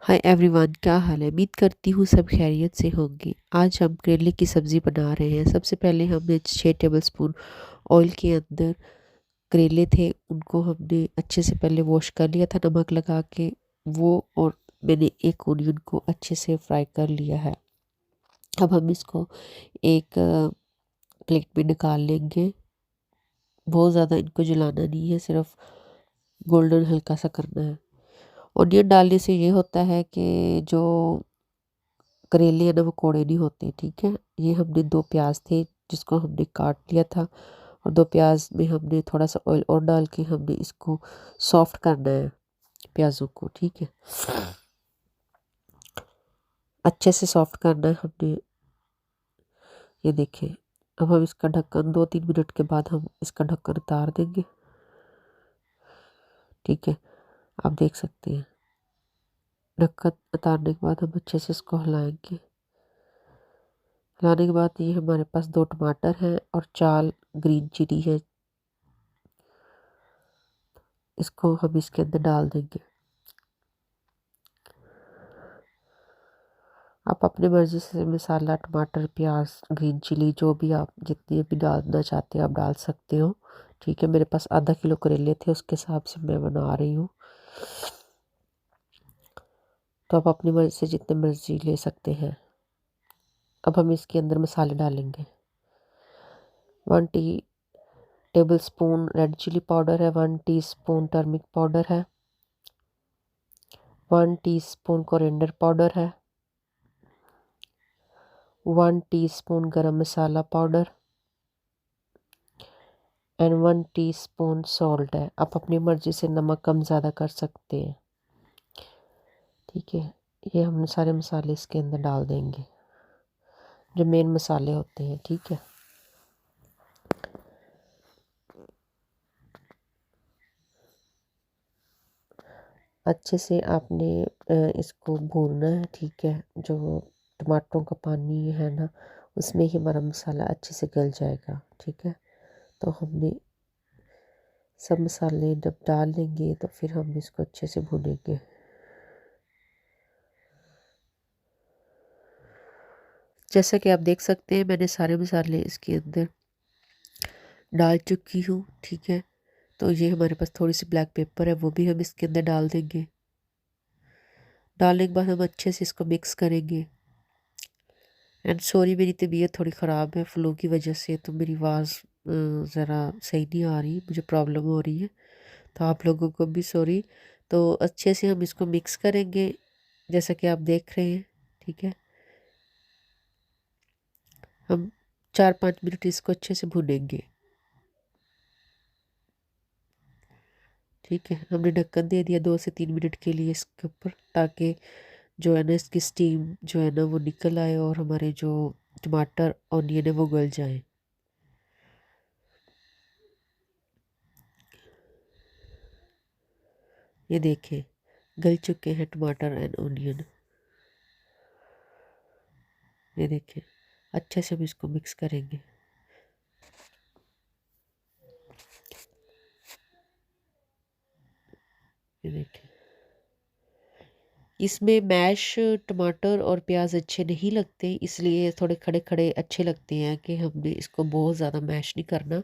Hi everyone, क्या हाल है। उम्मीद करती हूँ सब खैरियत से होंगे। आज हम करेले की सब्ज़ी बना रहे हैं। सबसे पहले हमने 6 टेबलस्पून ऑयल के अंदर करेले थे, उनको हमने अच्छे से पहले वॉश कर लिया था नमक लगा के वो, और मैंने एक ऑनियन को अच्छे से फ्राई कर लिया है। अब हम इसको एक प्लेट में निकाल लेंगे। बहुत ज़्यादा इनको जलाना नहीं है, सिर्फ गोल्डन हल्का सा करना है। ऑनियन डालने से ये होता है कि जो करेले हैं ना वो कौड़े नहीं होते। ठीक है, ये हमने 2 प्याज थे जिसको हमने काट लिया था, और 2 प्याज में हमने थोड़ा सा ऑयल और डाल के हमने इसको सॉफ्ट करना है प्याज़ों को। ठीक है, अच्छे से सॉफ्ट करना है हमने। ये देखें, अब हम इसका ढक्कन 2-3 मिनट के बाद हम इसका ढक्कन उतार देंगे। ठीक है, आप देख सकते हैं ढक्कन उतारने के बाद हम अच्छे से इसको हिलाएंगे। हिलाने के बाद ये हमारे पास 2 टमाटर हैं और 4 ग्रीन चिली है, इसको हम इसके अंदर डाल देंगे। आप अपनी मर्ज़ी से मसाला, टमाटर, प्याज, ग्रीन चिली जो भी आप जितनी भी डालना चाहते हो आप डाल सकते हो। ठीक है, मेरे पास आधा किलो करेले थे, उसके हिसाब से मैं बना रही हूँ। तो आप अपनी मर्ज़ी से जितनी मर्ज़ी ले सकते हैं। अब हम इसके अंदर मसाले डालेंगे। 1 tablespoon red chilli powder है, 1 टीस्पून टर्मरिक पाउडर है, 1 टीस्पून कोरिएंडर पाउडर है, 1 टीस्पून गरम मसाला पाउडर एंड 1 टीस्पून सॉल्ट है। आप अपनी मर्ज़ी से नमक कम ज़्यादा कर सकते हैं। ठीक है, ये हम सारे मसाले इसके अंदर डाल देंगे जो मेन मसाले होते हैं। ठीक है, अच्छे से आपने इसको भूनना है। ठीक है, जो टमाटरों का पानी है ना उसमें ही हमारा मसाला अच्छे से गल जाएगा। ठीक है, तो हमने सब मसाले जब डाल लेंगे तो फिर हम इसको अच्छे से भूनेंगे। जैसा कि आप देख सकते हैं मैंने सारे मसाले इसके अंदर डाल चुकी हूँ। ठीक है, तो ये हमारे पास थोड़ी सी ब्लैक पेपर है, वो भी हम इसके अंदर डाल देंगे। डालने के बाद हम अच्छे से इसको मिक्स करेंगे। एंड सॉरी, मेरी तबीयत थोड़ी ख़राब है फ्लू की वजह से, तो मेरी आवाज़ ज़रा सही नहीं आ रही, मुझे प्रॉब्लम हो रही है, तो आप लोगों को भी सॉरी। तो अच्छे से हम इसको मिक्स करेंगे जैसा कि आप देख रहे हैं। ठीक है, हम 4-5 मिनट इसको अच्छे से भूनेंगे। ठीक है, हमने ढक्कन दे दिया 2 से 3 मिनट के लिए इसके ऊपर, ताकि जो है ना इसकी स्टीम जो है ना वो निकल आए और हमारे जो टमाटर ऑनियन है वो गल जाए। ये देखें, गल चुके हैं टमाटर एंड ऑनियन। ये देखें, अच्छे से हम इसको मिक्स करेंगे। ये देखें, इसमें मैश टमाटर और प्याज अच्छे नहीं लगते, इसलिए थोड़े खड़े खड़े अच्छे लगते हैं कि हमने इसको बहुत ज़्यादा मैश नहीं करना,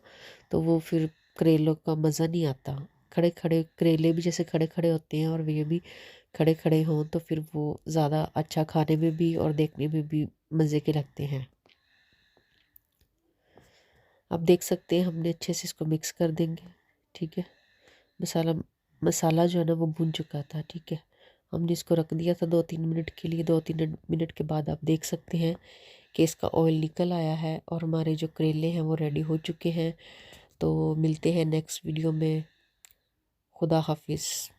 तो वो फिर करेलों का मज़ा नहीं आता। खड़े खड़े करेले भी जैसे खड़े खड़े होते हैं और ये भी खड़े खड़े हों तो फिर वो ज़्यादा अच्छा खाने में भी और देखने में भी मज़े के लगते हैं। आप देख सकते हैं हमने अच्छे से इसको मिक्स कर देंगे। ठीक है, मसाला मसाला जो है ना वो भुन चुका था। ठीक है, हमने इसको रख दिया था 2-3 मिनट के लिए। 2-3 मिनट के बाद आप देख सकते हैं कि इसका ऑयल निकल आया है और हमारे जो करेले हैं वो रेडी हो चुके हैं। तो मिलते हैं नेक्स्ट वीडियो में। खुदा हाफिज़।